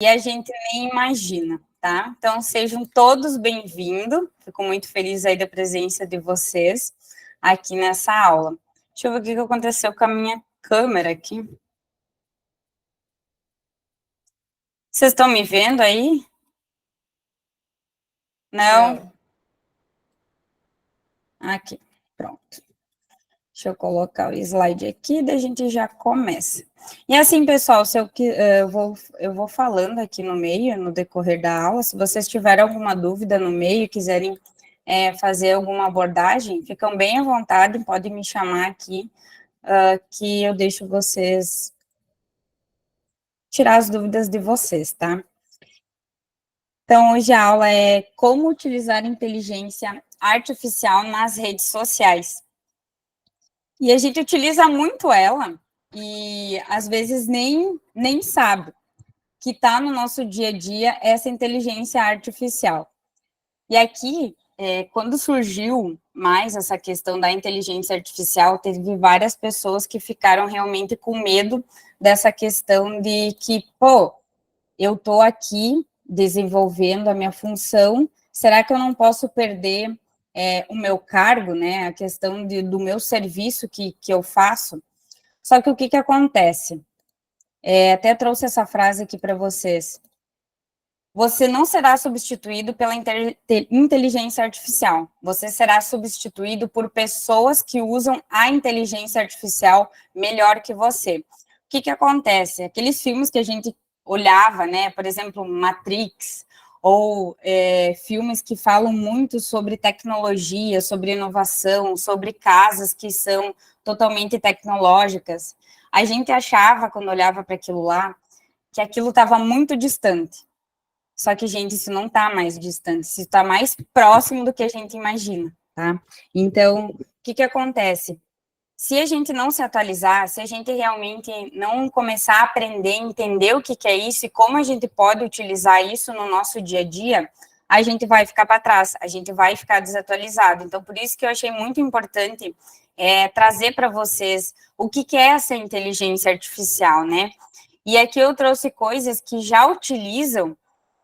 e a gente nem imagina, tá? Então, sejam todos bem-vindos. Fico muito feliz aí da presença de vocês aqui nessa aula. Deixa eu ver o que aconteceu com a minha câmera aqui. Vocês estão me vendo aí? Não? Aqui, pronto. Deixa eu colocar o slide aqui, daí a gente já começa. E assim, pessoal, se eu vou falando aqui no meio, no decorrer da aula, se vocês tiverem alguma dúvida no meio, quiserem fazer alguma abordagem, ficam bem à vontade, podem me chamar aqui, que eu deixo vocês tirar as dúvidas de vocês, tá? Então, hoje a aula é como utilizar inteligência artificial nas redes sociais. E a gente utiliza muito ela e às vezes nem sabe que está no nosso dia a dia essa inteligência artificial. E aqui, quando surgiu mais essa questão da inteligência artificial, teve várias pessoas que ficaram realmente com medo dessa questão de que, pô, eu estou aqui desenvolvendo a minha função, será que eu não posso perder o meu cargo, né, a questão do meu serviço que eu faço? Só que o que acontece? Até trouxe essa frase aqui para vocês. Você não será substituído pela inteligência artificial, você será substituído por pessoas que usam a inteligência artificial melhor que você. O que acontece? Aqueles filmes que a gente olhava, né, por exemplo, Matrix, ou filmes que falam muito sobre tecnologia, sobre inovação, sobre casas que são totalmente tecnológicas, a gente achava, quando olhava para aquilo lá, que aquilo estava muito distante. Só que, gente, isso não está mais distante, isso está mais próximo do que a gente imagina, tá? Então, o que acontece? Se a gente não se atualizar, se a gente realmente não começar a aprender, entender o que é isso e como a gente pode utilizar isso no nosso dia a dia, a gente vai ficar para trás, a gente vai ficar desatualizado. Então, por isso que eu achei muito importante trazer para vocês o que é essa inteligência artificial, né? E aqui eu trouxe coisas que já utilizam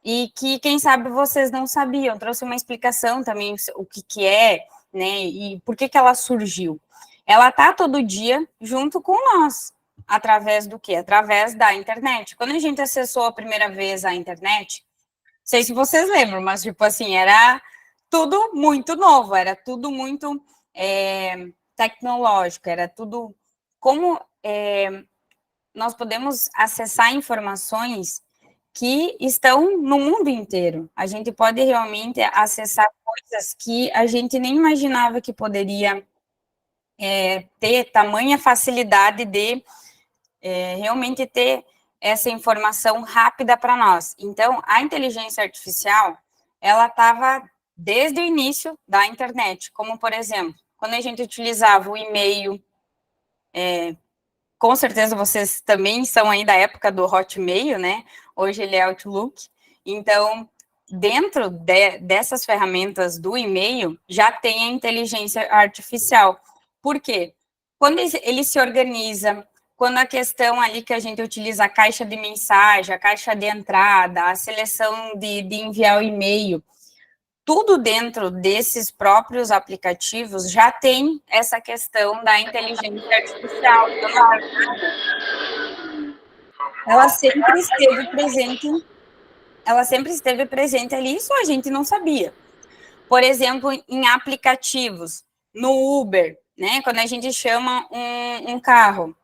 e que, quem sabe, vocês não sabiam. Eu trouxe uma explicação também, o que é, né, e por que ela surgiu. Ela está todo dia junto com nós, através do quê? Através da internet. Quando a gente acessou a primeira vez a internet, não sei se vocês lembram, mas, tipo assim, era tudo muito novo, era tudo muito tecnológico, era tudo... Como nós podemos acessar informações que estão no mundo inteiro. A gente pode realmente acessar coisas que a gente nem imaginava que poderia ter tamanha facilidade de realmente ter essa informação rápida para nós. Então, a inteligência artificial, ela estava desde o início da internet, como, por exemplo, quando a gente utilizava o e-mail, com certeza vocês também são aí da época do Hotmail, né? Hoje ele é Outlook. Então, dentro dessas ferramentas do e-mail, já tem a inteligência artificial. Por quê? Quando ele se organiza, quando a questão ali que a gente utiliza a caixa de mensagem, a caixa de entrada, a seleção de enviar o e-mail, tudo dentro desses próprios aplicativos já tem essa questão da inteligência artificial. Então, ela sempre esteve presente ali, isso a gente não sabia. Por exemplo, em aplicativos, no Uber, né, quando a gente chama um carro,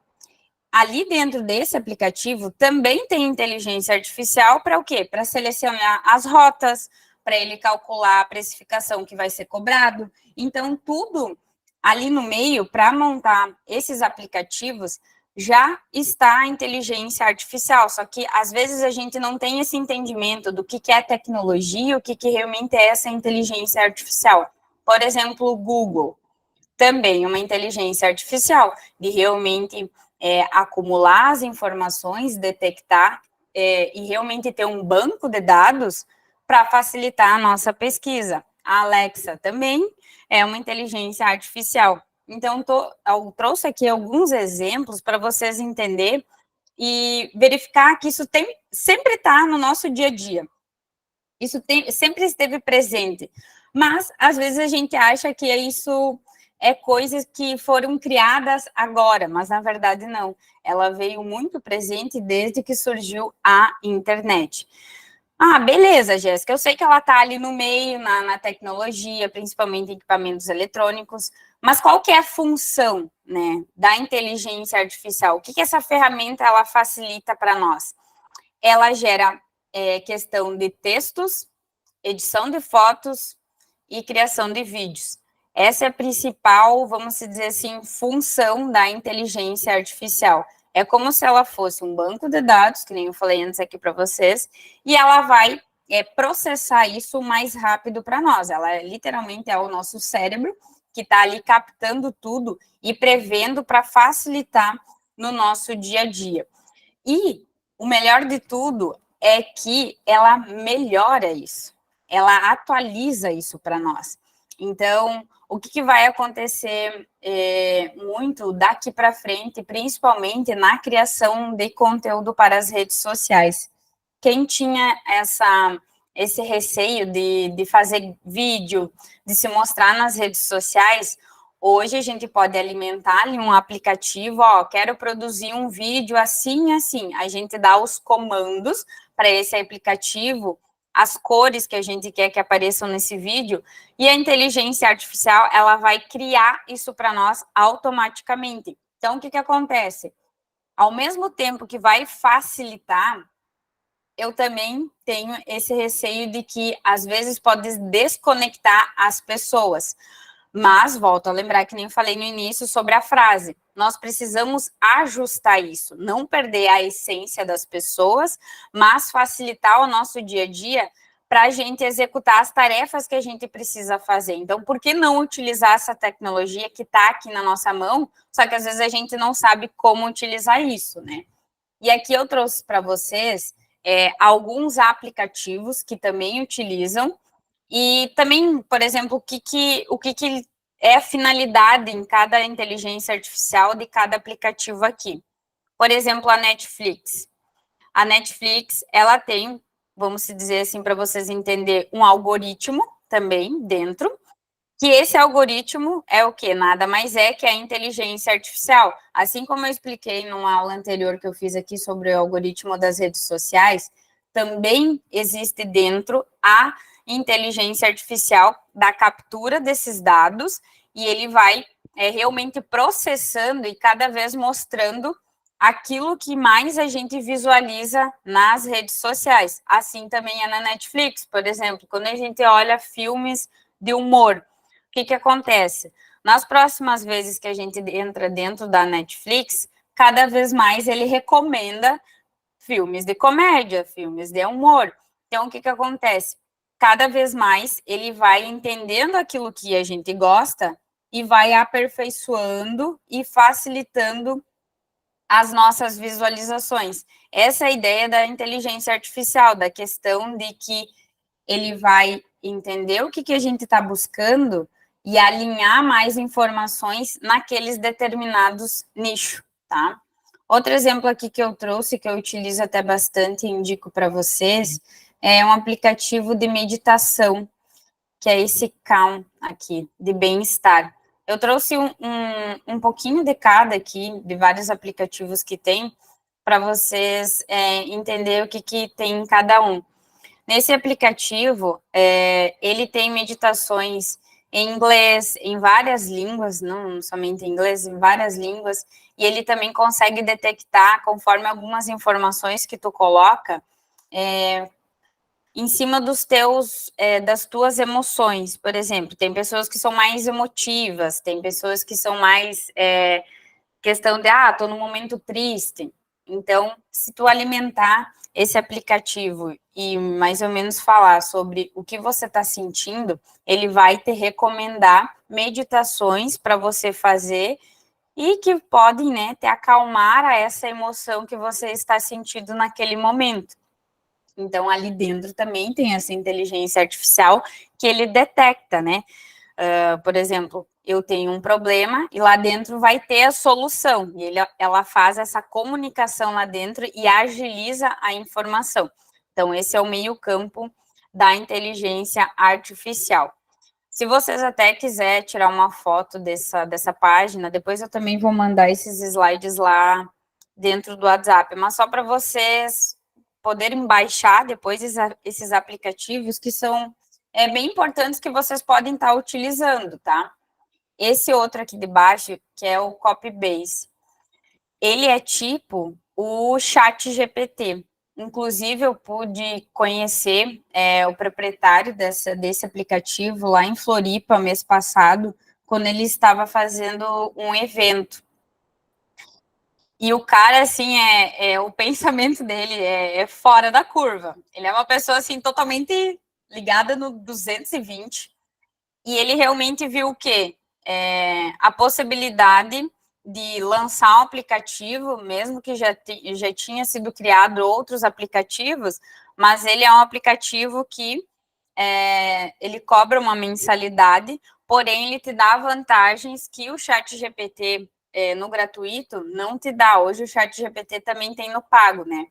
ali dentro desse aplicativo também tem inteligência artificial para o quê? Para selecionar as rotas, para ele calcular a precificação que vai ser cobrado. Então, tudo ali no meio, para montar esses aplicativos, já está a inteligência artificial, só que às vezes a gente não tem esse entendimento do que é tecnologia, o que realmente é essa inteligência artificial. Por exemplo, o Google, também uma inteligência artificial, de realmente acumular as informações, detectar e realmente ter um banco de dados para facilitar a nossa pesquisa. A Alexa também é uma inteligência artificial. Então, eu trouxe aqui alguns exemplos para vocês entenderem e verificar que isso sempre está no nosso dia a dia. Isso sempre esteve presente. Mas, às vezes, a gente acha que isso é coisas que foram criadas agora, mas, na verdade, não. Ela veio muito presente desde que surgiu a internet. Ah, beleza, Jéssica, eu sei que ela está ali no meio, na tecnologia, principalmente em equipamentos eletrônicos, mas qual que é a função, né, da inteligência artificial? O que essa ferramenta ela facilita para nós? Ela gera questão de textos, edição de fotos e criação de vídeos. Essa é a principal, vamos dizer assim, função da inteligência artificial. É como se ela fosse um banco de dados, que nem eu falei antes aqui para vocês, e ela vai processar isso mais rápido para nós. Ela literalmente é o nosso cérebro que está ali captando tudo e prevendo para facilitar no nosso dia a dia. E o melhor de tudo é que ela melhora isso, ela atualiza isso para nós. Então, o que vai acontecer muito daqui para frente, principalmente na criação de conteúdo para as redes sociais? Quem tinha esse receio de fazer vídeo, de se mostrar nas redes sociais, hoje a gente pode alimentar ali um aplicativo, ó, quero produzir um vídeo assim e assim. A gente dá os comandos para esse aplicativo, as cores que a gente quer que apareçam nesse vídeo, e a inteligência artificial, ela vai criar isso para nós automaticamente. Então, o que acontece? Ao mesmo tempo que vai facilitar, eu também tenho esse receio de que, às vezes, pode desconectar as pessoas. Mas, volto a lembrar que nem falei no início sobre a frase, nós precisamos ajustar isso, não perder a essência das pessoas, mas facilitar o nosso dia a dia para a gente executar as tarefas que a gente precisa fazer. Então, por que não utilizar essa tecnologia que está aqui na nossa mão, só que às vezes a gente não sabe como utilizar isso, né? E aqui eu trouxe para vocês alguns aplicativos que também utilizam, e também, por exemplo, o que é a finalidade em cada inteligência artificial de cada aplicativo aqui. Por exemplo, a Netflix. A Netflix, ela tem, vamos dizer assim, para vocês entenderem, um algoritmo também dentro, que esse algoritmo é o quê? Nada mais é que a inteligência artificial. Assim como eu expliquei numa aula anterior que eu fiz aqui sobre o algoritmo das redes sociais, também existe dentro a inteligência artificial da captura desses dados, e ele vai realmente processando e cada vez mostrando aquilo que mais a gente visualiza nas redes sociais. Assim também é na Netflix, por exemplo, quando a gente olha filmes de humor, o que acontece? Nas próximas vezes que a gente entra dentro da Netflix, cada vez mais ele recomenda filmes de comédia, filmes de humor. Então, o que acontece? Cada vez mais ele vai entendendo aquilo que a gente gosta e vai aperfeiçoando e facilitando as nossas visualizações. Essa é a ideia da inteligência artificial, da questão de que ele vai entender o que a gente está buscando e alinhar mais informações naqueles determinados nichos, tá? Outro exemplo aqui que eu trouxe, que eu utilizo até bastante e indico para vocês, é um aplicativo de meditação, que é esse Calm aqui, de bem-estar. Eu trouxe um pouquinho de cada aqui, de vários aplicativos que tem, para vocês entenderem o que tem em cada um. Nesse aplicativo, ele tem meditações em inglês, em várias línguas, não somente em inglês, em várias línguas, e ele também consegue detectar, conforme algumas informações que tu coloca, em cima das tuas emoções. Por exemplo, tem pessoas que são mais emotivas, tem pessoas que são mais questão de, tô num momento triste. Então, se tu alimentar esse aplicativo e mais ou menos falar sobre o que você está sentindo, ele vai te recomendar meditações para você fazer e que podem, né, te acalmar a essa emoção que você está sentindo naquele momento. Então, ali dentro também tem essa inteligência artificial que ele detecta, né? Por exemplo, eu tenho um problema e lá dentro vai ter a solução. E ela faz essa comunicação lá dentro e agiliza a informação. Então, esse é o meio-campo da inteligência artificial. Se vocês até quiserem tirar uma foto dessa página, depois eu também vou mandar esses slides lá dentro do WhatsApp, mas só para vocês poderem baixar depois esses aplicativos que são bem importantes que vocês podem estar utilizando, tá? Esse outro aqui de baixo, que é o Copybase, ele é tipo o Chat GPT. Inclusive, eu pude conhecer o proprietário desse aplicativo lá em Floripa, mês passado, quando ele estava fazendo um evento. E o cara, assim, o pensamento dele é fora da curva. Ele é uma pessoa, assim, totalmente ligada no 220. E ele realmente viu o quê? A possibilidade de lançar um aplicativo, mesmo que já tinha sido criado outros aplicativos, mas ele é um aplicativo que ele cobra uma mensalidade, porém ele te dá vantagens que o Chat GPT no gratuito não te dá. Hoje o Chat GPT também tem no pago, né?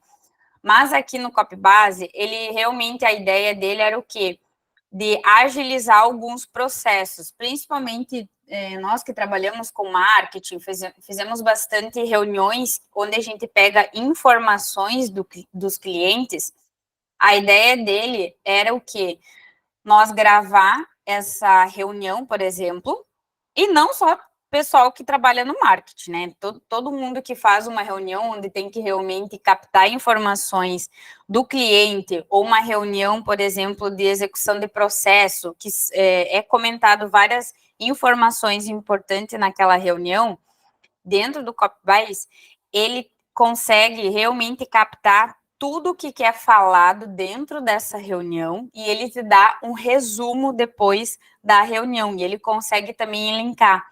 Mas aqui no Copybase, ele realmente, a ideia dele era o quê? De agilizar alguns processos, principalmente nós que trabalhamos com marketing, fizemos bastante reuniões onde a gente pega informações dos clientes. A ideia dele era o quê? Nós gravar essa reunião, por exemplo, e não só pessoal que trabalha no marketing, né? Todo mundo que faz uma reunião onde tem que realmente captar informações do cliente, ou uma reunião, por exemplo, de execução de processo, que comentado várias informações importantes naquela reunião, dentro do Copybase, ele consegue realmente captar tudo o que é falado dentro dessa reunião e ele te dá um resumo depois da reunião e ele consegue também elencar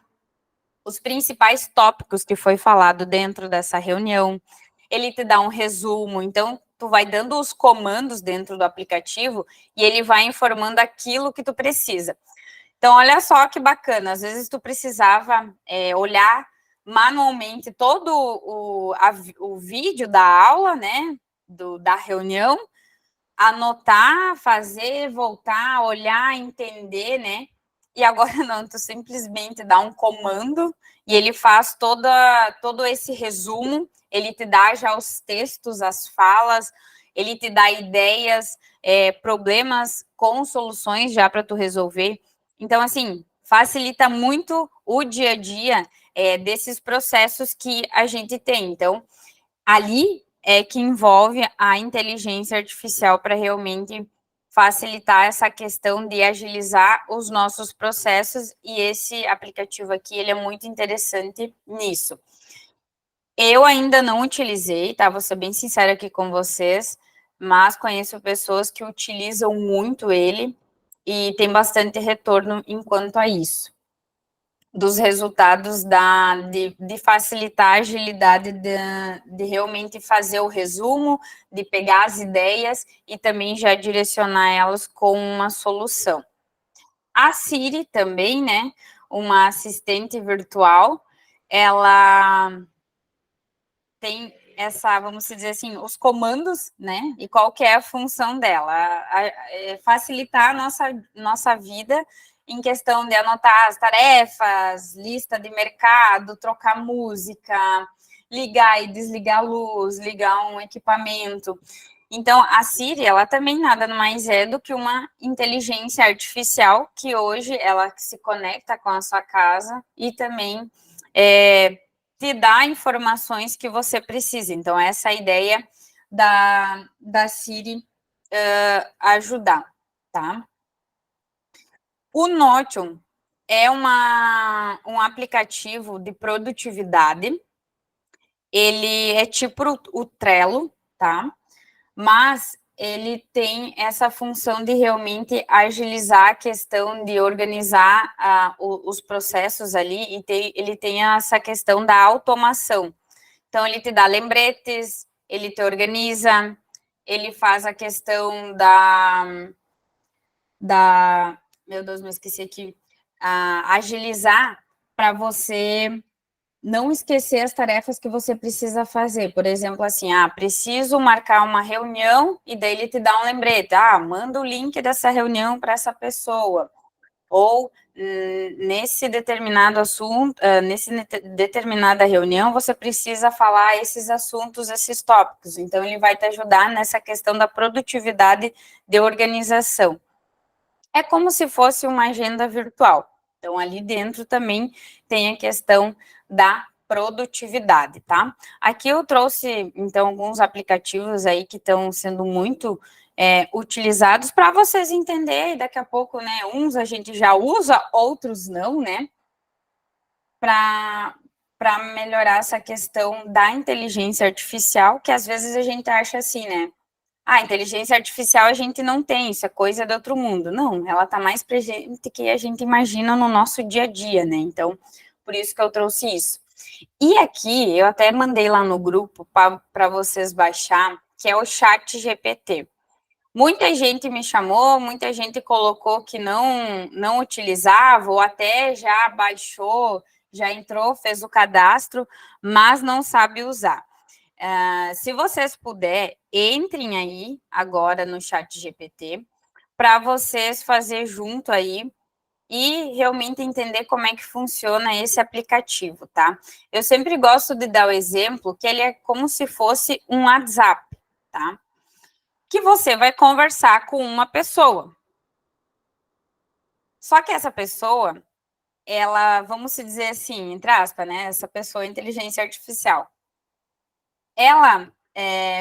os principais tópicos que foi falado dentro dessa reunião. Ele te dá um resumo, então tu vai dando os comandos dentro do aplicativo e ele vai informando aquilo que tu precisa. Então, olha só que bacana, às vezes tu precisava olhar manualmente todo o vídeo da aula, né, da reunião, anotar, fazer, voltar, olhar, entender, né, e agora não, tu simplesmente dá um comando e ele faz todo esse resumo, ele te dá já os textos, as falas, ele te dá ideias, problemas com soluções já para tu resolver. Então, assim, facilita muito o dia a dia desses processos que a gente tem. Então, ali é que envolve a inteligência artificial para realmente facilitar essa questão de agilizar os nossos processos, e esse aplicativo aqui, ele é muito interessante nisso. Eu ainda não utilizei, tá? Vou ser bem sincera aqui com vocês, mas conheço pessoas que utilizam muito ele e tem bastante retorno enquanto a isso. Dos resultados de facilitar a agilidade de realmente fazer o resumo, de pegar as ideias e também já direcionar elas com uma solução. A Siri também, né, uma assistente virtual, ela tem vamos dizer assim, os comandos, né, e qual que é a função dela? Facilitar a nossa vida em questão de anotar as tarefas, lista de mercado, trocar música, ligar e desligar a luz, ligar um equipamento. Então, a Siri, ela também nada mais é do que uma inteligência artificial que hoje ela se conecta com a sua casa e também te dá informações que você precisa. Então, essa é a ideia da Siri ajudar, tá? O Notion é um aplicativo de produtividade. Ele é tipo o Trello, tá? Mas ele tem essa função de realmente agilizar a questão de organizar os processos ali, e ele tem essa questão da automação. Então, ele te dá lembretes, ele te organiza, ele faz a questão meu Deus, me esqueci aqui, agilizar para você não esquecer as tarefas que você precisa fazer. Por exemplo, assim, preciso marcar uma reunião e daí ele te dá um lembrete. Manda o link dessa reunião para essa pessoa. Ou nesse determinado assunto, determinada reunião, você precisa falar esses assuntos, esses tópicos. Então, ele vai te ajudar nessa questão da produtividade de organização. É como se fosse uma agenda virtual. Então, ali dentro também tem a questão da produtividade, tá? Aqui eu trouxe, então, alguns aplicativos aí que estão sendo muito utilizados para vocês entenderem, daqui a pouco, né, uns a gente já usa, outros não, né, para melhorar essa questão da inteligência artificial, que às vezes a gente acha assim, né, inteligência artificial a gente não tem, isso é coisa do outro mundo. Não, ela está mais presente que a gente imagina no nosso dia a dia, né? Então, por isso que eu trouxe isso. E aqui, eu até mandei lá no grupo para vocês baixar, que é o Chat GPT. Muita gente me chamou, muita gente colocou que não utilizava, ou até já baixou, já entrou, fez o cadastro, mas não sabe usar. Se vocês puderem, entrem aí agora no Chat GPT para vocês fazer junto aí e realmente entender como é que funciona esse aplicativo, tá? Eu sempre gosto de dar o exemplo que ele é como se fosse um WhatsApp, tá? Que você vai conversar com uma pessoa. Só que essa pessoa, ela, vamos se dizer assim, entre aspas, né? Essa pessoa é inteligência artificial. Ela,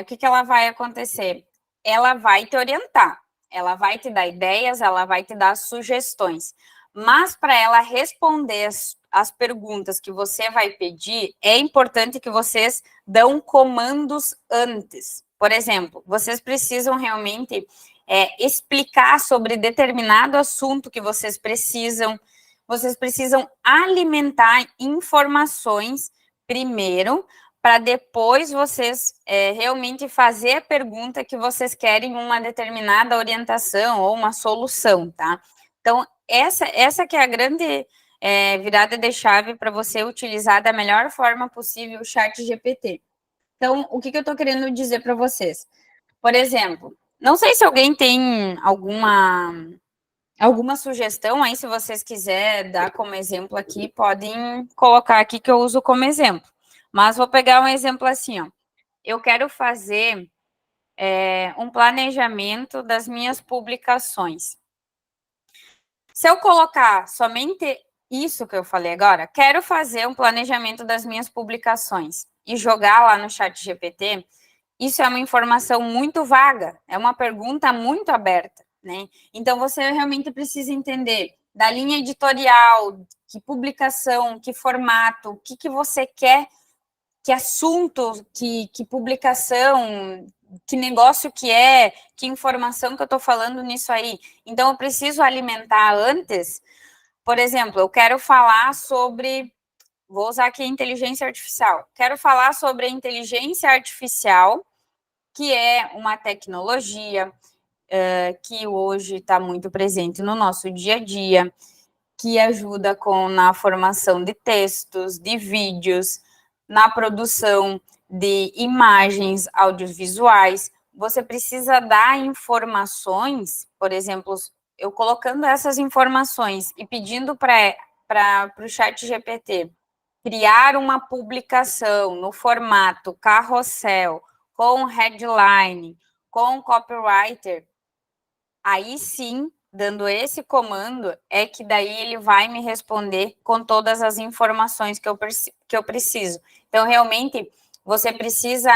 o que ela vai acontecer? Ela vai te orientar, ela vai te dar ideias, ela vai te dar sugestões. Mas para ela responder as perguntas que você vai pedir, é importante que vocês dão comandos antes. Por exemplo, vocês precisam realmente explicar sobre determinado assunto que vocês precisam alimentar informações primeiro, para depois vocês realmente fazer a pergunta que vocês querem uma determinada orientação ou uma solução, tá? Então, essa que é a grande virada de chave para você utilizar da melhor forma possível o Chat GPT. Então, o que eu estou querendo dizer para vocês? Por exemplo, não sei se alguém tem alguma sugestão aí, se vocês quiserem dar como exemplo aqui, podem colocar aqui que eu uso como exemplo. Mas vou pegar um exemplo assim, ó. Eu quero fazer um planejamento das minhas publicações. Se eu colocar somente isso que eu falei agora, quero fazer um planejamento das minhas publicações e jogar lá no Chat GPT, isso é uma informação muito vaga, é uma pergunta muito aberta, né? Então, você realmente precisa entender da linha editorial, que publicação, que formato, o que você quer, que assunto, que publicação, que negócio que informação que eu estou falando nisso aí. Então, eu preciso alimentar antes. Por exemplo, eu quero falar sobre, vou usar aqui a inteligência artificial. Quero falar sobre a inteligência artificial, que é uma tecnologia que hoje está muito presente no nosso dia a dia, que ajuda na formação de textos, de vídeos, na produção de imagens audiovisuais. Você precisa dar informações, por exemplo, eu colocando essas informações e pedindo para o Chat GPT criar uma publicação no formato carrossel, com headline, com copywriter, aí sim, dando esse comando, é que daí ele vai me responder com todas as informações que eu preciso. Então, realmente, você precisa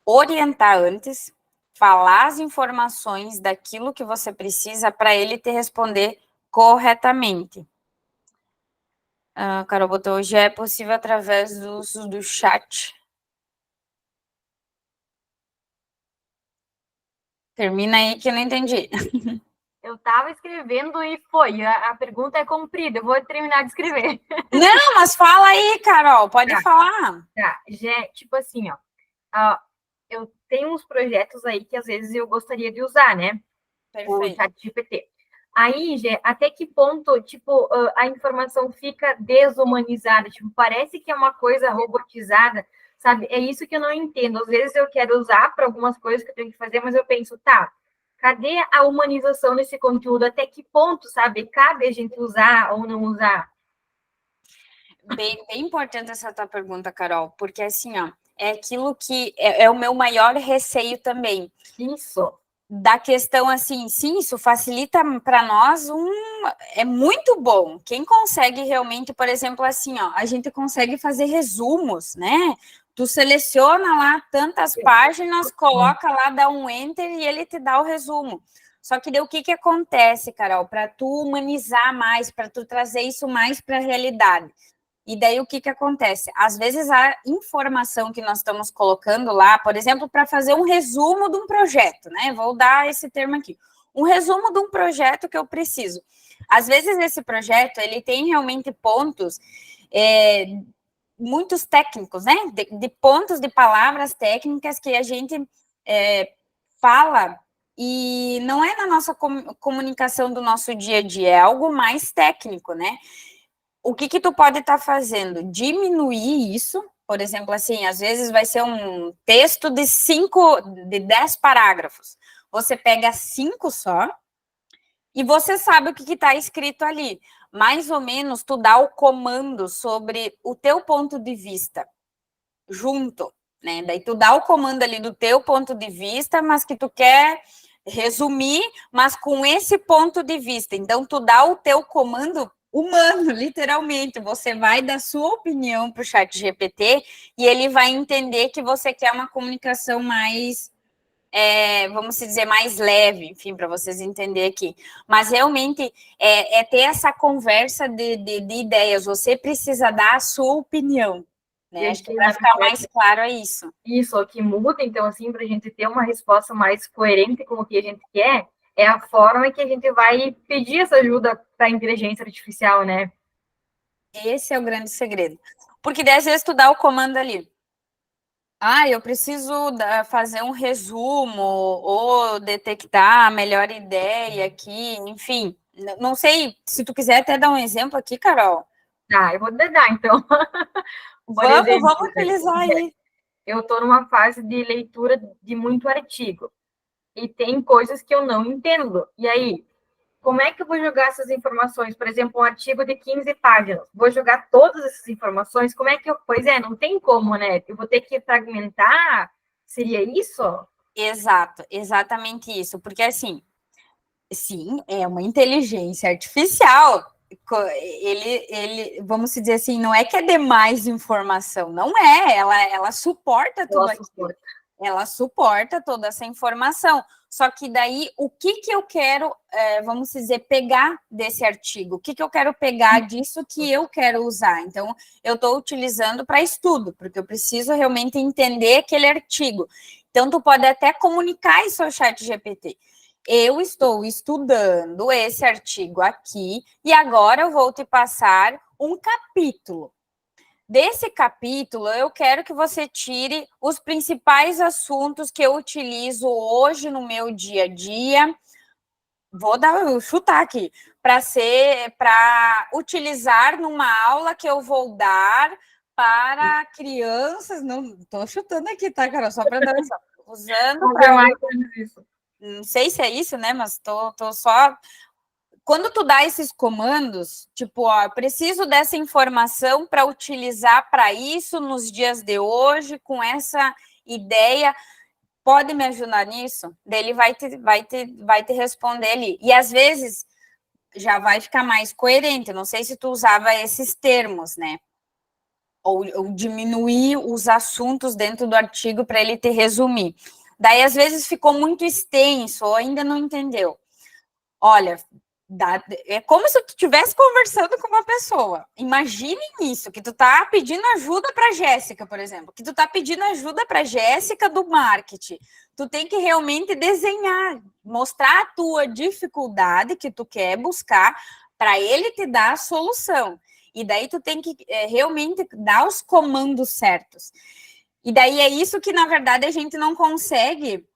orientar antes, falar as informações daquilo que você precisa para ele te responder corretamente. Carol botou, já é possível através do uso do chat. Termina aí que eu não entendi. Eu estava escrevendo e foi. A pergunta é comprida, eu vou terminar de escrever. Não, mas fala aí, Carol, pode falar. Tá, já, tipo assim, ó. Eu tenho uns projetos aí que às vezes eu gostaria de usar, né? Perfeito. O ChatGPT. Aí, Gê, até que ponto, tipo, a informação fica desumanizada? Tipo, parece que é uma coisa robotizada, sabe? É isso que eu não entendo. Às vezes eu quero usar para algumas coisas que eu tenho que fazer, mas eu penso, tá, cadê a humanização nesse conteúdo? Até que ponto, sabe? Cabe a gente usar ou não usar? Bem importante essa tua pergunta, Carol, porque assim, ó, é aquilo que é o meu maior receio também. Isso. Da questão assim, sim, isso facilita para nós é muito bom. Quem consegue realmente, por exemplo, assim, ó, a gente consegue fazer resumos, né? Tu seleciona lá tantas páginas, coloca lá, dá um enter e ele te dá o resumo. Só que daí o que que acontece, Carol, para tu humanizar mais, para tu trazer isso mais para a realidade? E daí o que que acontece? Às vezes a informação que nós estamos colocando lá, por exemplo, para fazer um resumo de um projeto, né? Vou dar esse termo aqui. Um resumo de um projeto que eu preciso. Às vezes esse projeto, ele tem realmente pontos muitos técnicos, né? De pontos de palavras técnicas que a gente fala e não é na nossa comunicação do nosso dia a dia, é algo mais técnico, né? O que que tu pode estar fazendo? Diminuir isso, por exemplo, assim, às vezes vai ser um texto de 10 parágrafos. Você pega 5 só e você sabe o que está escrito ali. Mais ou menos, tu dá o comando sobre o teu ponto de vista junto, né? Daí tu dá o comando ali do teu ponto de vista, mas que tu quer resumir, mas com esse ponto de vista. Então, tu dá o teu comando humano, literalmente. Você vai dar sua opinião para o chat GPT e ele vai entender que você quer uma comunicação mais, vamos dizer, mais leve, enfim, para vocês entenderem aqui. Mas realmente ter essa conversa de ideias. Você precisa dar a sua opinião. Né? Acho que para ficar mais claro é isso. Isso, o que muda, então, assim, para a gente ter uma resposta mais coerente com o que a gente quer, é a forma que a gente vai pedir essa ajuda para a inteligência artificial, né? Esse é o grande segredo. Porque daí, às vezes, tu dá o comando ali. Ah, eu preciso fazer um resumo ou detectar a melhor ideia aqui, enfim. Não sei, se tu quiser até dar um exemplo aqui, Carol. Tá, eu vou dar, então. Por exemplo, Vamos utilizar aí. Eu estou numa fase de leitura de muito artigo. E tem coisas que eu não entendo. E aí, como é que eu vou jogar essas informações? Por exemplo, um artigo de 15 páginas. Vou jogar todas essas informações? Como é que eu... Pois é, não tem como, né? Eu vou ter que fragmentar? Seria isso? Exato, exatamente isso. Porque, assim, sim, é uma inteligência artificial. Vamos dizer assim, não é que é demais informação, não é, ela suporta tudo aquilo. Ela suporta toda essa informação. Só que daí, o que que eu quero, vamos dizer, pegar desse artigo? O que que eu quero pegar disso que eu quero usar? Então, eu estou utilizando para estudo, porque eu preciso realmente entender aquele artigo. Então, tu pode até comunicar isso ao chat GPT. Eu estou estudando esse artigo aqui e agora eu vou te passar um capítulo. Desse capítulo, eu quero que você tire os principais assuntos que eu utilizo hoje no meu dia a dia. Vou chutar aqui, para utilizar numa aula que eu vou dar para crianças. Não estou chutando aqui, tá, Carol? Só para dar usando para. Não sei se é isso, né? Mas tô só. Quando tu dá esses comandos, tipo, ó, preciso dessa informação para utilizar para isso nos dias de hoje, com essa ideia, pode me ajudar nisso? Daí ele vai te responder ali. E às vezes já vai ficar mais coerente. Não sei se tu usava esses termos, né? Ou diminuir os assuntos dentro do artigo para ele te resumir. Daí, às vezes, ficou muito extenso, ou ainda não entendeu. Olha, é como se tu estivesse conversando com uma pessoa. Imagine isso, que tu tá pedindo ajuda para Jéssica, por exemplo, que tu tá pedindo ajuda para Jéssica do marketing. Tu tem que realmente desenhar, mostrar a tua dificuldade que tu quer buscar para ele te dar a solução. E daí tu tem que realmente dar os comandos certos. E daí é isso que, na verdade, a gente não consegue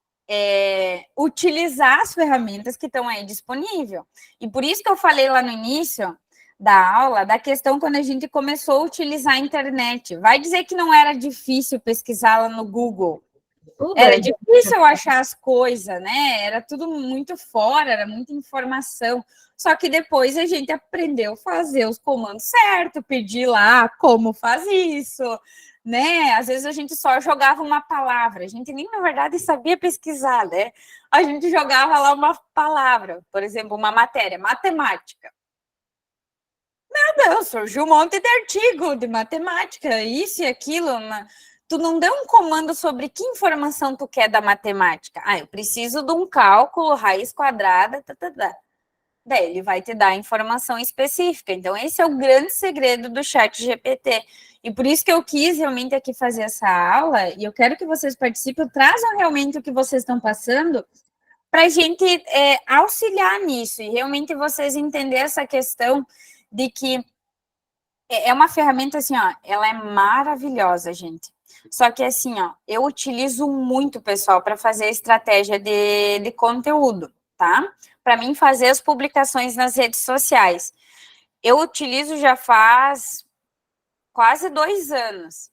utilizar as ferramentas que estão aí disponíveis. E por isso que eu falei lá no início da aula, da questão quando a gente começou a utilizar a internet. Vai dizer que não era difícil pesquisar lá no Google. Era difícil eu achar as coisas, né? Era tudo muito fora, era muita informação. Só que depois a gente aprendeu a fazer os comandos certos, pedir lá como faz isso, né? Às vezes a gente só jogava uma palavra, a gente nem, na verdade, sabia pesquisar, né? A gente jogava lá uma palavra, por exemplo, uma matéria, matemática. Não, surgiu um monte de artigo de matemática, isso e aquilo, tu não deu um comando sobre que informação tu quer da matemática. Ah, eu preciso de um cálculo, raiz quadrada, Daí ele vai te dar a informação específica. Então, esse é o grande segredo do chat GPT. E por isso que eu quis realmente aqui fazer essa aula, e eu quero que vocês participem, trazam realmente o que vocês estão passando, para a gente auxiliar nisso, e realmente vocês entenderem essa questão de que é uma ferramenta assim, ó, ela é maravilhosa, gente. Só que assim, ó, eu utilizo muito, pessoal, para fazer estratégia de conteúdo, tá? Para mim fazer as publicações nas redes sociais. Eu utilizo já faz quase 2 anos.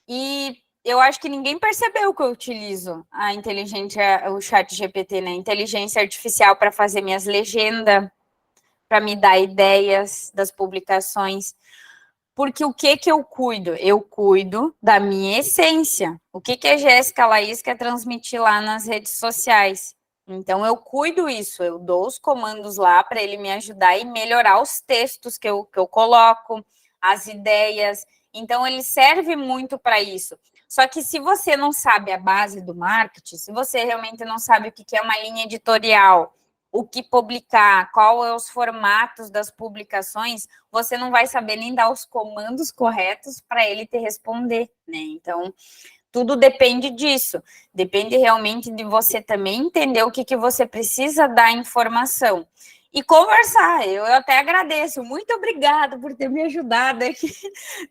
E eu acho que ninguém percebeu que eu utilizo a inteligência, o chat GPT, né? Inteligência artificial para fazer minhas legendas, para me dar ideias das publicações. Porque o que eu cuido? Eu cuido da minha essência. O que a Jéssica Laís quer transmitir lá nas redes sociais? Então, eu cuido isso, eu dou os comandos lá para ele me ajudar e melhorar os textos que eu coloco, as ideias. Então, ele serve muito para isso. Só que se você não sabe a base do marketing, se você realmente não sabe o que é uma linha editorial, o que publicar, qual é os formatos das publicações, você não vai saber nem dar os comandos corretos para ele te responder, né? Então, tudo depende disso. Depende realmente de você também entender o que você precisa dar informação. E conversar, eu até agradeço, muito obrigada por ter me ajudado aqui.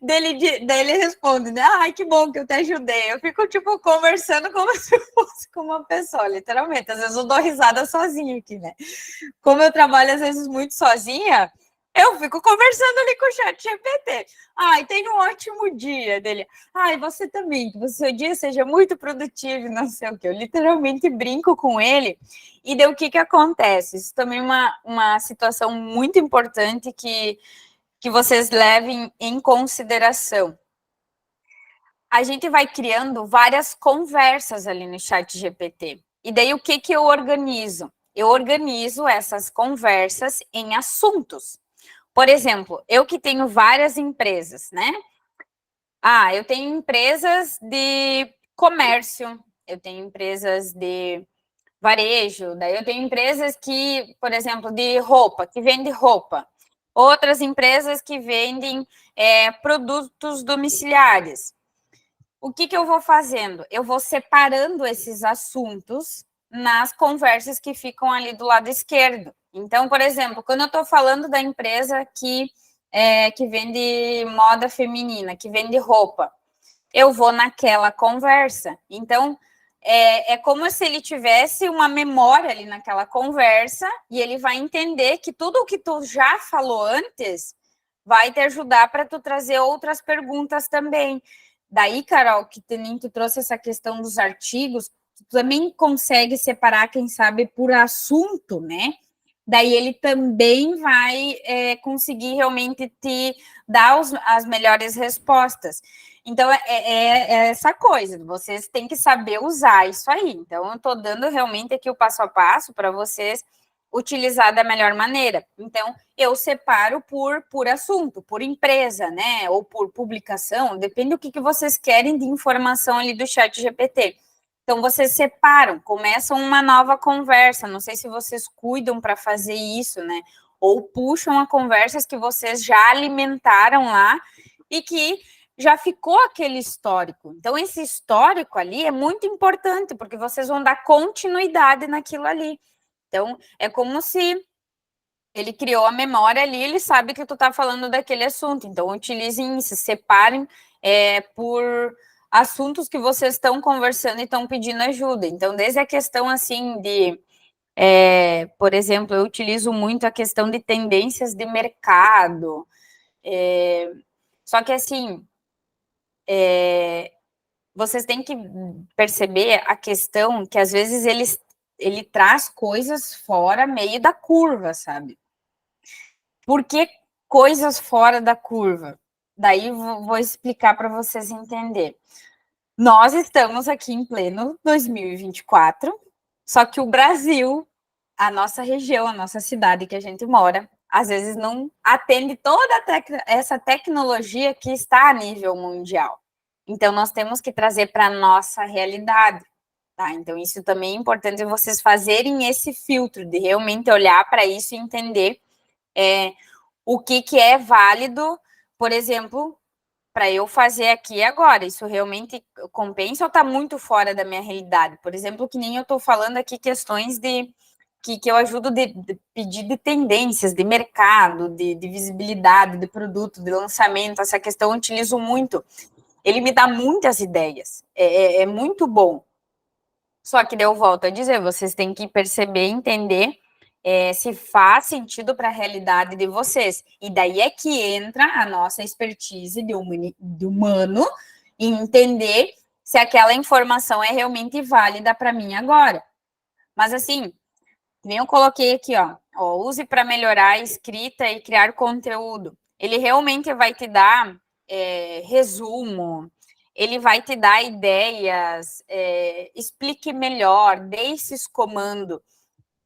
Daí ele responde, né? Ai, que bom que eu te ajudei. Eu fico, tipo, conversando como se fosse com uma pessoa, literalmente. Às vezes eu dou risada sozinha aqui, né? Como eu trabalho, às vezes, muito sozinha, eu fico conversando ali com o chat GPT. Ai, tenha um ótimo dia dele. Ai, você também, que o seu dia seja muito produtivo, não sei o que. Eu literalmente brinco com ele. E daí o que acontece? Isso também é uma situação muito importante que vocês levem em consideração. A gente vai criando várias conversas ali no chat GPT. E daí o que eu organizo? Eu organizo essas conversas em assuntos. Por exemplo, eu que tenho várias empresas, né? Ah, eu tenho empresas de comércio, eu tenho empresas de varejo, daí eu tenho empresas que, por exemplo, de roupa, que vende roupa. Outras empresas que vendem produtos domiciliares. O que eu vou fazendo? Eu vou separando esses assuntos nas conversas que ficam ali do lado esquerdo. Então, por exemplo, quando eu estou falando da empresa que vende moda feminina, que vende roupa, eu vou naquela conversa. Então, é como se ele tivesse uma memória ali naquela conversa e ele vai entender que tudo o que tu já falou antes vai te ajudar para tu trazer outras perguntas também. Daí, Carol, que nem tu trouxe essa questão dos artigos, tu também consegue separar, quem sabe, por assunto, né? Daí ele também vai conseguir realmente te dar as melhores respostas. Então, é essa coisa, vocês têm que saber usar isso aí. Então, eu estou dando realmente aqui o passo a passo para vocês utilizar da melhor maneira. Então, eu separo por assunto, por empresa, né? Ou por publicação, depende do que vocês querem de informação ali do chat GPT. Então, vocês separam, começam uma nova conversa. Não sei se vocês cuidam para fazer isso, né? Ou puxam a conversas que vocês já alimentaram lá e que já ficou aquele histórico. Então, esse histórico ali é muito importante, porque vocês vão dar continuidade naquilo ali. Então, é como se ele criou a memória ali, ele sabe que tu tá falando daquele assunto. Então, utilizem isso, separem por assuntos que vocês estão conversando e estão pedindo ajuda. Então, desde a questão, assim, de... por exemplo, eu utilizo muito a questão de tendências de mercado. Só que, assim, vocês têm que perceber a questão que, às vezes, ele traz coisas fora meio da curva, sabe? Por que coisas fora da curva? Daí vou explicar para vocês entenderem. Nós estamos aqui em pleno 2024, só que o Brasil, a nossa região, a nossa cidade que a gente mora, às vezes não atende toda essa tecnologia que está a nível mundial. Então, nós temos que trazer para a nossa realidade. Tá? Então, isso também é importante vocês fazerem esse filtro, de realmente olhar para isso e entender o que é válido, por exemplo, para eu fazer aqui agora. Isso realmente compensa ou está muito fora da minha realidade? Por exemplo, que nem eu estou falando aqui questões que eu ajudo de pedir de tendências, de mercado, de visibilidade, de produto, de lançamento. Essa questão eu utilizo muito. Ele me dá muitas ideias. É muito bom. Só que daí eu volto a dizer, vocês têm que perceber, entender se faz sentido para a realidade de vocês. E daí é que entra a nossa expertise de humano em entender se aquela informação é realmente válida para mim agora. Mas assim, nem eu coloquei aqui, use para melhorar a escrita e criar conteúdo. Ele realmente vai te dar resumo, ele vai te dar ideias, explique melhor, dê esses comandos.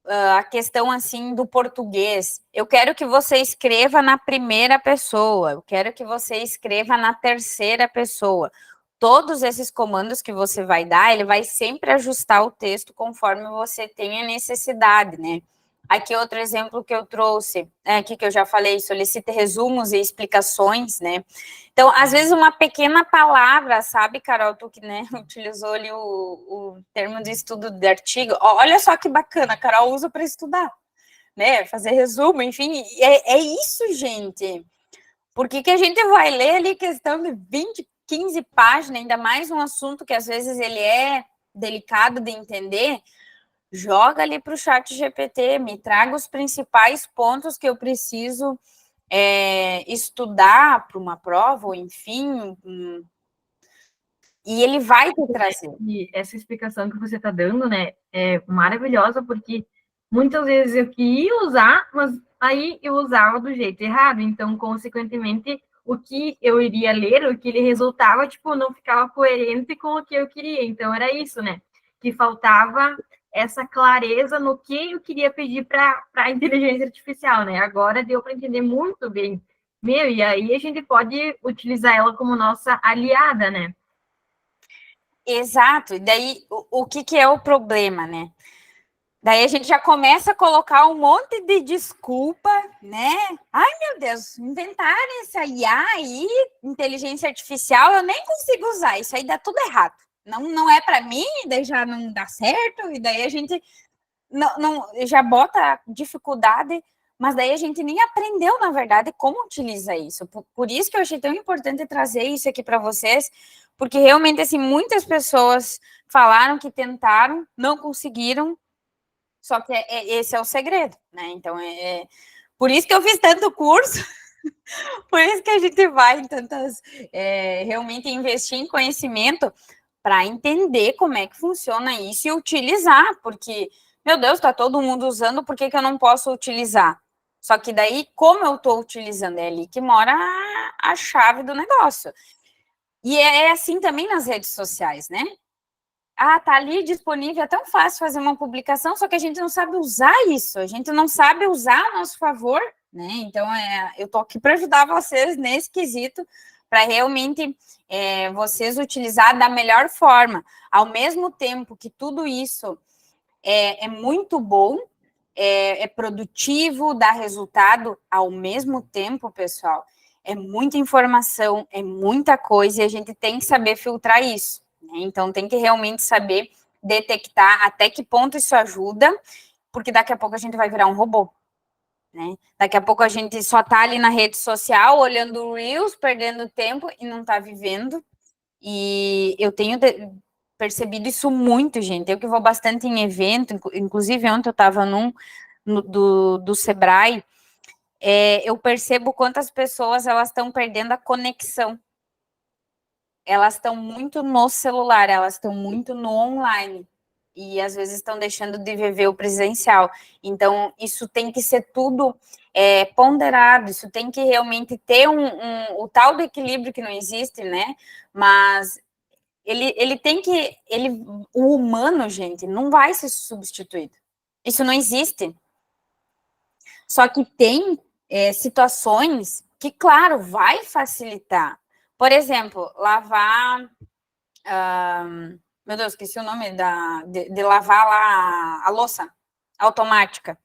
A questão, assim, do português. Eu quero que você escreva na primeira pessoa, eu quero que você escreva na terceira pessoa. Todos esses comandos que você vai dar, ele vai sempre ajustar o texto conforme você tenha necessidade, né? Aqui outro exemplo que eu trouxe, aqui que eu já falei, solicite resumos e explicações, né? Então, às vezes, uma pequena palavra, sabe, Carol, tu que, né, utilizou ali o termo de estudo de artigo, olha só que bacana, a Carol usa para estudar, né, fazer resumo, enfim, é isso, gente. Por que a gente vai ler ali questão de 20, 15 páginas, ainda mais um assunto que às vezes ele é delicado de entender? Joga ali para o chat GPT, me traga os principais pontos que eu preciso estudar para uma prova, ou enfim, e ele vai te trazer. E essa explicação que você está dando, né, é maravilhosa, porque muitas vezes eu queria usar, mas aí eu usava do jeito errado, então, consequentemente, o que eu iria ler, o que ele resultava, tipo, não ficava coerente com o que eu queria. Então, era isso, né, que faltava essa clareza no que eu queria pedir para a inteligência artificial, né? Agora deu para entender muito bem. Meu, e aí a gente pode utilizar ela como nossa aliada, né? Exato, e daí o que é o problema, né? Daí a gente já começa a colocar um monte de desculpa, né? Ai, meu Deus, inventaram essa IA aí, inteligência artificial, eu nem consigo usar, isso aí dá tudo errado. Não é para mim, daí já não dá certo, e daí a gente não já bota dificuldade, mas daí a gente nem aprendeu, na verdade, como utiliza isso. Por isso que eu achei tão importante trazer isso aqui para vocês, porque realmente, assim, muitas pessoas falaram que tentaram, não conseguiram, só que esse é o segredo, né? Então, por isso que eu fiz tanto curso, por isso que a gente vai em tantas, realmente investir em conhecimento para entender como é que funciona isso e utilizar, porque, meu Deus, está todo mundo usando, por que eu não posso utilizar? Só que daí, como eu estou utilizando, é ali que mora a chave do negócio. E é assim também nas redes sociais, né? Tá ali disponível, é tão fácil fazer uma publicação, só que a gente não sabe usar isso, a gente não sabe usar a nosso favor, né? Então, eu tô aqui para ajudar vocês nesse quesito, para realmente vocês utilizar da melhor forma. Ao mesmo tempo que tudo isso é muito bom, é produtivo, dá resultado, ao mesmo tempo, pessoal, é muita informação, é muita coisa, e a gente tem que saber filtrar isso. Então, tem que realmente saber detectar até que ponto isso ajuda, porque daqui a pouco a gente vai virar um robô, né? Daqui a pouco a gente só tá ali na rede social, olhando o Reels, perdendo tempo e não tá vivendo, E eu tenho percebido isso muito, gente. Eu que vou bastante em evento, inclusive ontem eu estava do Sebrae, eu percebo quantas pessoas elas estão perdendo a conexão. Elas estão muito no celular, elas estão muito no online. E às vezes estão deixando de viver o presencial. Então, isso tem que ser tudo ponderado, isso tem que realmente ter o tal do equilíbrio que não existe, né? Mas ele tem que. O humano, gente, não vai ser substituído. Isso não existe. Só que tem situações que, claro, vai facilitar. Por exemplo, lavar. Meu Deus, esqueci o nome de lavar lá a louça automática.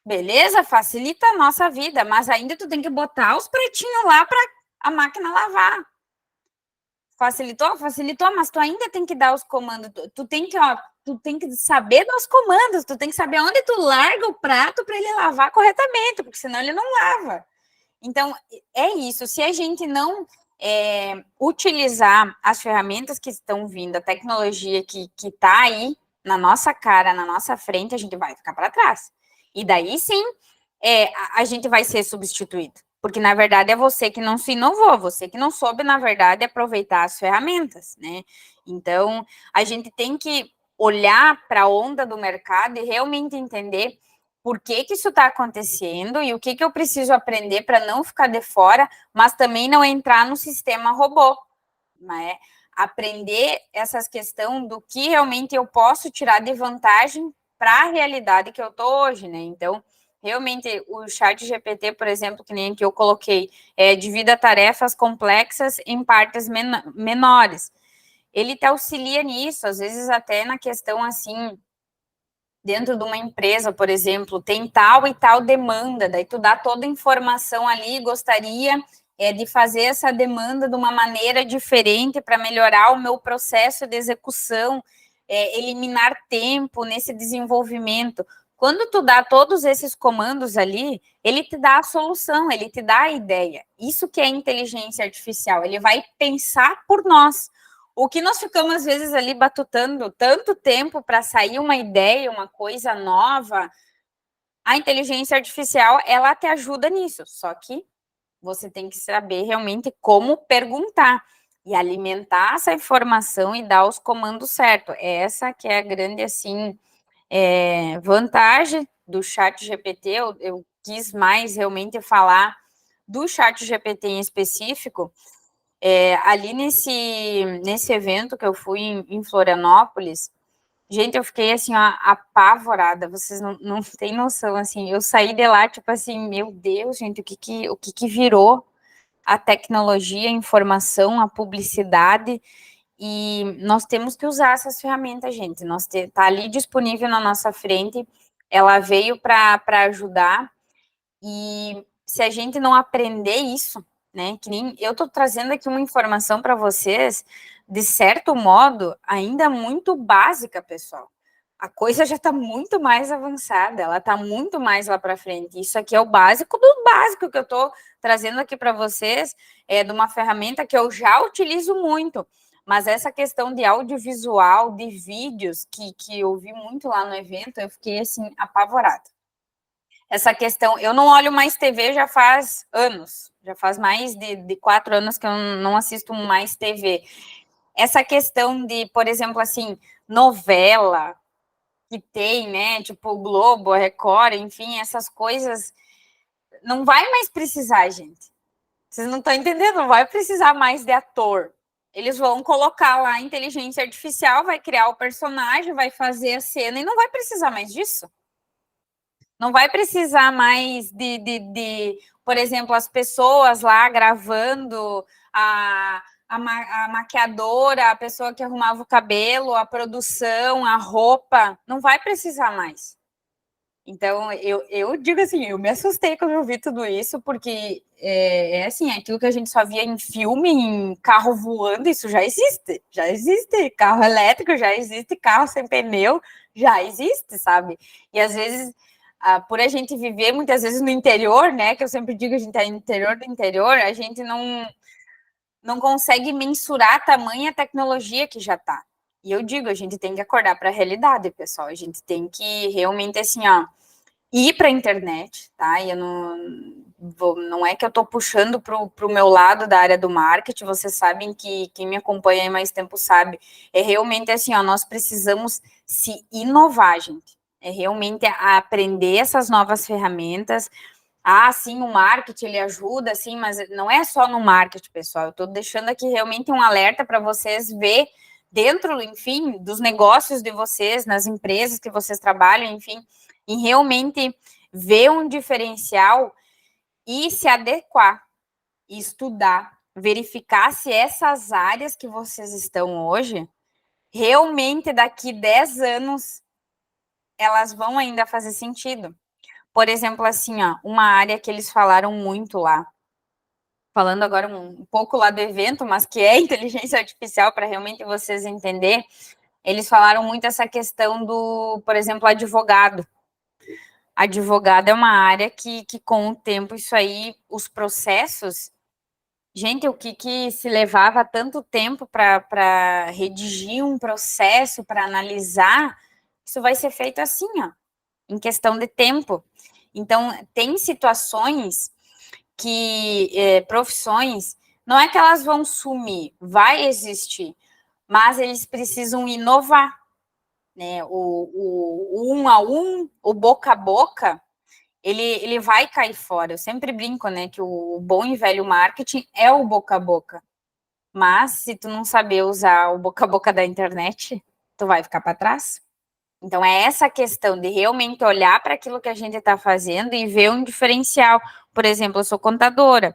Beleza, facilita a nossa vida, mas ainda tu tem que botar os pretinhos lá para a máquina lavar. Facilitou? Facilitou, mas tu ainda tem que dar os comandos. Tu tem que, tu tem que saber dar os comandos, tu tem que saber onde tu larga o prato para ele lavar corretamente, porque senão ele não lava. Então, é isso. Se a gente não utilizar as ferramentas que estão vindo, a tecnologia que está aí na nossa cara, na nossa frente, a gente vai ficar para trás. E daí sim, a gente vai ser substituído. Porque, na verdade, é você que não se inovou, você que não soube, na verdade, aproveitar as ferramentas, né? Então, a gente tem que olhar para a onda do mercado e realmente entender por que isso está acontecendo e o que eu preciso aprender para não ficar de fora, mas também não entrar no sistema robô, né? Aprender essas questões do que realmente eu posso tirar de vantagem para a realidade que eu estou hoje, né? Então, realmente, o chat GPT, por exemplo, que nem que eu coloquei, divida tarefas complexas em partes menores. Ele te auxilia nisso, às vezes até na questão, assim, dentro de uma empresa, por exemplo, tem tal e tal demanda, daí tu dá toda a informação ali, gostaria de fazer essa demanda de uma maneira diferente para melhorar o meu processo de execução, eliminar tempo nesse desenvolvimento. Quando tu dá todos esses comandos ali, ele te dá a solução, ele te dá a ideia. Isso que é inteligência artificial, ele vai pensar por nós. O que nós ficamos, às vezes, ali batutando tanto tempo para sair uma ideia, uma coisa nova, a inteligência artificial, ela te ajuda nisso. Só que você tem que saber realmente como perguntar e alimentar essa informação e dar os comandos certos. Essa que é a grande, assim, vantagem do chat GPT. Eu quis mais realmente falar do chat GPT em específico, ali nesse evento que eu fui em Florianópolis, gente, eu fiquei assim, ó, apavorada, vocês não têm noção, assim, eu saí de lá, tipo assim, meu Deus, gente, o que virou a tecnologia, a informação, a publicidade, e nós temos que usar essas ferramentas, gente, tá ali disponível na nossa frente, ela veio para ajudar, e se a gente não aprender isso, né, que nem eu estou trazendo aqui uma informação para vocês, de certo modo, ainda muito básica, pessoal. A coisa já está muito mais avançada, ela está muito mais lá para frente. Isso aqui é o básico do básico que eu estou trazendo aqui para vocês, de uma ferramenta que eu já utilizo muito. Mas essa questão de audiovisual, de vídeos, que eu vi muito lá no evento, eu fiquei assim, apavorada. Essa questão, eu não olho mais TV já faz anos, já faz mais de 4 anos que eu não assisto mais TV. Essa questão de, por exemplo, assim, novela que tem, né, tipo o Globo, a Record, enfim, essas coisas, não vai mais precisar, gente. Vocês não estão entendendo, não vai precisar mais de ator. Eles vão colocar lá a inteligência artificial, vai criar o personagem, vai fazer a cena e não vai precisar mais disso. Não vai precisar mais por exemplo, as pessoas lá gravando, a maquiadora, a pessoa que arrumava o cabelo, a produção, a roupa, não vai precisar mais. Então, eu digo assim, eu me assustei quando eu vi tudo isso, porque assim, aquilo que a gente só via em filme, em carro voando, isso já existe, carro elétrico já existe, carro sem pneu já existe, sabe? E às vezes, por a gente viver muitas vezes no interior, né, que eu sempre digo, a gente é no interior do interior, a gente não consegue mensurar a tamanha tecnologia que já está. E eu digo, a gente tem que acordar para a realidade, pessoal. A gente tem que realmente, assim, ó, ir para a internet, tá? E eu não é que eu estou puxando para o meu lado da área do marketing, vocês sabem que quem me acompanha há mais tempo sabe, é realmente assim, ó, nós precisamos se inovar, gente. É realmente aprender essas novas ferramentas. Ah, sim, o marketing, ele ajuda, sim, mas não é só no marketing, pessoal. Eu estou deixando aqui realmente um alerta para vocês ver dentro, enfim, dos negócios de vocês, nas empresas que vocês trabalham, enfim, em realmente ver um diferencial e se adequar, estudar, verificar se essas áreas que vocês estão hoje, realmente daqui 10 anos, elas vão ainda fazer sentido. Por exemplo, assim, ó, uma área que eles falaram muito lá, falando agora um pouco lá do evento, mas que é inteligência artificial, para realmente vocês entenderem, eles falaram muito essa questão do, por exemplo, advogado. Advogado é uma área que com o tempo, isso aí, os processos, gente, o que se levava tanto tempo para redigir um processo, para analisar, isso vai ser feito assim, ó, em questão de tempo. Então, tem situações que, profissões, não é que elas vão sumir, vai existir, mas eles precisam inovar, né? O um a um, o boca a boca, ele vai cair fora. Eu sempre brinco, né, que o bom e velho marketing é o boca a boca. Mas se tu não saber usar o boca a boca da internet, tu vai ficar para trás. Então é essa questão de realmente olhar para aquilo que a gente está fazendo e ver um diferencial. Por exemplo, eu sou contadora.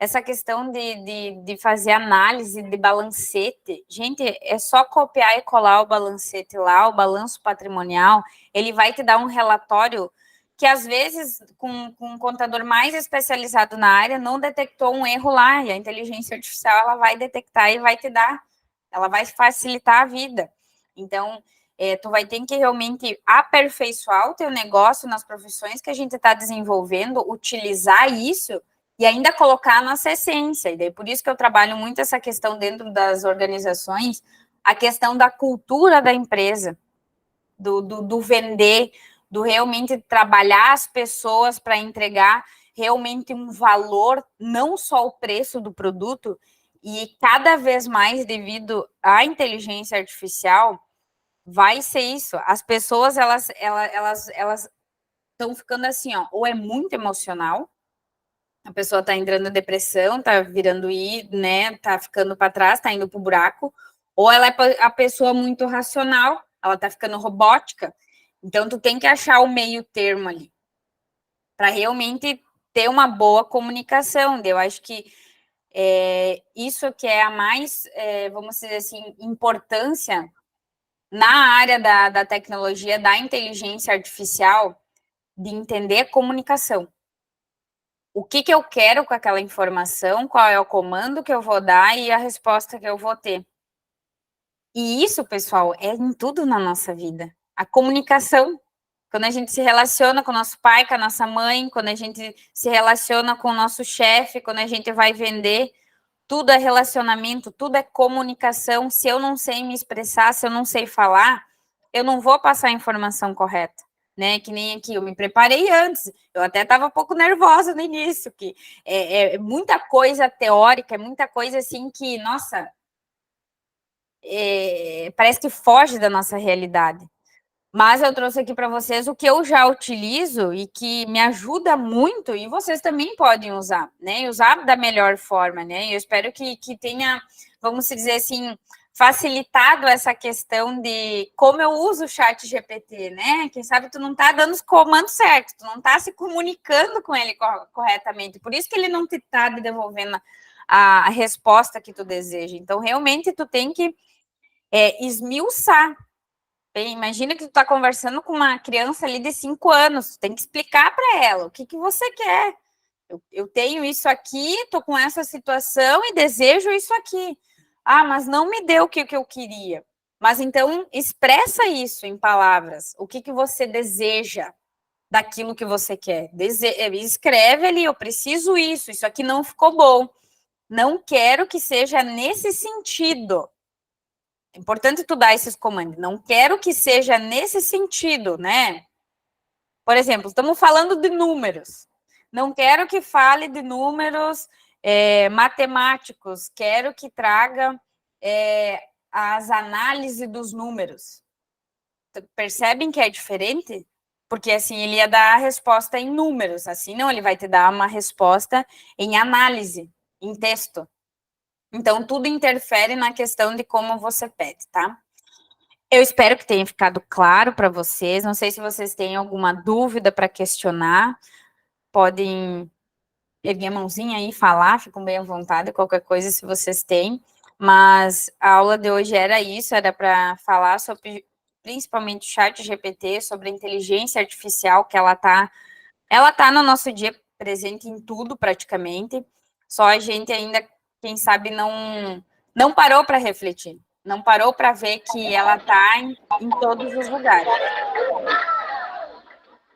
Essa questão de fazer análise de balancete, gente, é só copiar e colar o balancete lá, o balanço patrimonial, ele vai te dar um relatório que, às vezes, com um contador mais especializado na área, não detectou um erro lá, e a inteligência artificial, ela vai detectar e vai te dar, ela vai facilitar a vida. Então, tu vai ter que realmente aperfeiçoar o teu negócio nas profissões que a gente está desenvolvendo, utilizar isso e ainda colocar a nossa essência. E daí por isso que eu trabalho muito essa questão dentro das organizações, a questão da cultura da empresa, do vender, do realmente trabalhar as pessoas para entregar realmente um valor, não só o preço do produto, e cada vez mais devido à inteligência artificial, vai ser isso. As pessoas, elas estão ficando assim, ó, ou é muito emocional, a pessoa está entrando em depressão, está virando né, está ficando para trás, está indo para o buraco, ou ela é a pessoa muito racional, ela está ficando robótica. Então, tu tem que achar o meio termo ali, para realmente ter uma boa comunicação. Eu acho que isso que é a mais, vamos dizer assim, importância na área da tecnologia, da inteligência artificial, de entender comunicação. O que eu quero com aquela informação, qual é o comando que eu vou dar e a resposta que eu vou ter. E isso, pessoal, é em tudo na nossa vida. A comunicação, quando a gente se relaciona com o nosso pai, com a nossa mãe, quando a gente se relaciona com o nosso chefe, quando a gente vai vender, tudo é relacionamento, tudo é comunicação. Se eu não sei me expressar, se eu não sei falar, eu não vou passar a informação correta, né? Que nem aqui, eu me preparei antes, eu até estava um pouco nervosa no início, que é muita coisa teórica, é muita coisa assim que, nossa, parece que foge da nossa realidade. Mas eu trouxe aqui para vocês o que eu já utilizo e que me ajuda muito, e vocês também podem usar, né? E usar da melhor forma, né? Eu espero que tenha, vamos dizer assim, facilitado essa questão de como eu uso o chat GPT, né? Quem sabe tu não tá dando os comandos certos, tu não tá se comunicando com ele corretamente, por isso que ele não te tá devolvendo a resposta que tu deseja. Então, realmente, tu tem que esmiuçar. Imagina que tu está conversando com uma criança ali de 5 anos, tu tem que explicar para ela o que você quer. Eu tenho isso aqui, estou com essa situação e desejo isso aqui. Ah, mas não me deu o que eu queria. Mas então expressa isso em palavras. O que você deseja daquilo que você quer? Escreve ali, eu preciso isso aqui não ficou bom. Não quero que seja nesse sentido. É importante tu dar esses comandos. Não quero que seja nesse sentido, né? Por exemplo, estamos falando de números. Não quero que fale de números matemáticos. Quero que traga as análises dos números. Percebem que é diferente? Porque assim, ele ia dar a resposta em números, assim não, ele vai te dar uma resposta em análise, em texto. Então, tudo interfere na questão de como você pede, tá? Eu espero que tenha ficado claro para vocês. Não sei se vocês têm alguma dúvida para questionar. Podem erguer a mãozinha aí e falar, ficam bem à vontade, qualquer coisa se vocês têm. Mas a aula de hoje era isso, era para falar sobre principalmente o chat GPT, sobre a inteligência artificial, que ela tá no nosso dia presente em tudo praticamente. Só a gente ainda, quem sabe, não parou para refletir, não parou para ver que ela está em todos os lugares.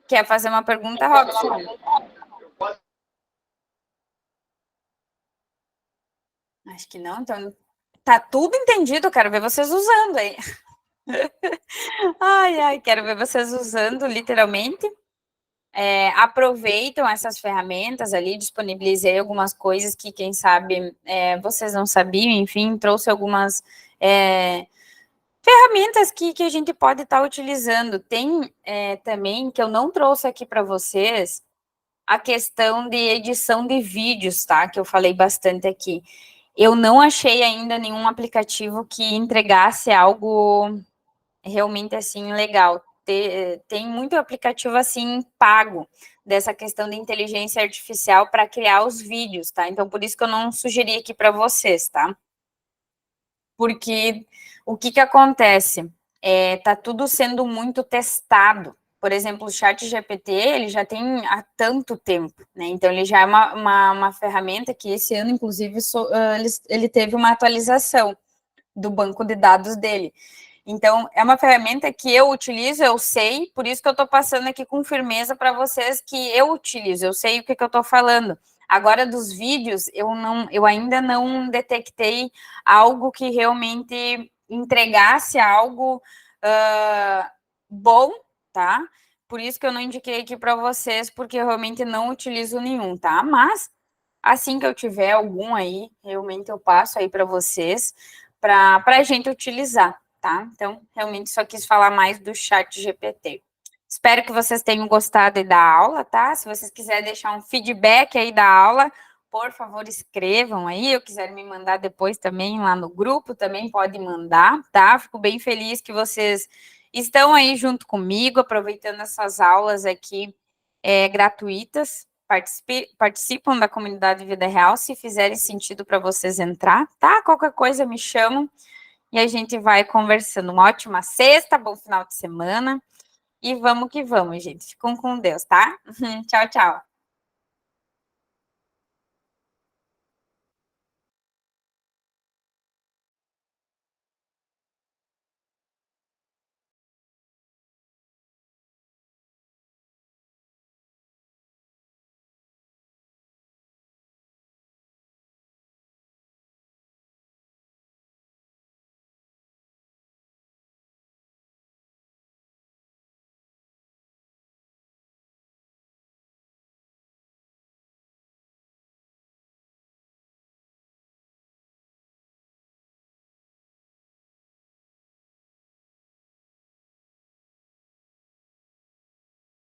Quer fazer uma pergunta, Robson? Acho que não, então tá tudo entendido, quero ver vocês usando aí. Ai, quero ver vocês usando, literalmente. Aproveitam essas ferramentas ali, disponibilizei algumas coisas que, quem sabe, vocês não sabiam, enfim, trouxe algumas ferramentas que a gente pode estar utilizando. Tem também, que eu não trouxe aqui para vocês, a questão de edição de vídeos, tá? Que eu falei bastante aqui. Eu não achei ainda nenhum aplicativo que entregasse algo realmente, assim, legal. Tem muito aplicativo, assim, pago, dessa questão de inteligência artificial para criar os vídeos, tá? Então, por isso que eu não sugeri aqui para vocês, tá? Porque o que acontece? Tá tudo sendo muito testado. Por exemplo, o chat GPT, ele já tem há tanto tempo, né? Então, ele já é uma ferramenta que esse ano, inclusive, ele teve uma atualização do banco de dados dele. Então, é uma ferramenta que eu utilizo, eu sei, por isso que eu estou passando aqui com firmeza para vocês que eu utilizo, eu sei o que eu estou falando. Agora, dos vídeos, eu ainda não detectei algo que realmente entregasse algo bom, tá? Por isso que eu não indiquei aqui para vocês, porque eu realmente não utilizo nenhum, tá? Mas, assim que eu tiver algum aí, realmente eu passo aí para vocês, para a gente utilizar, tá? Então, realmente só quis falar mais do chat GPT. Espero que vocês tenham gostado aí da aula, tá? Se vocês quiserem deixar um feedback aí da aula, por favor, escrevam aí. Eu quiser me mandar depois também lá no grupo, também pode mandar, tá? Fico bem feliz que vocês estão aí junto comigo, aproveitando essas aulas aqui gratuitas. Participam da comunidade Vida Real, se fizerem sentido para vocês entrar, tá? Qualquer coisa me chamam e a gente vai conversando. Uma ótima sexta, bom final de semana. E vamos que vamos, gente. Ficam com Deus, tá? Tchau, tchau.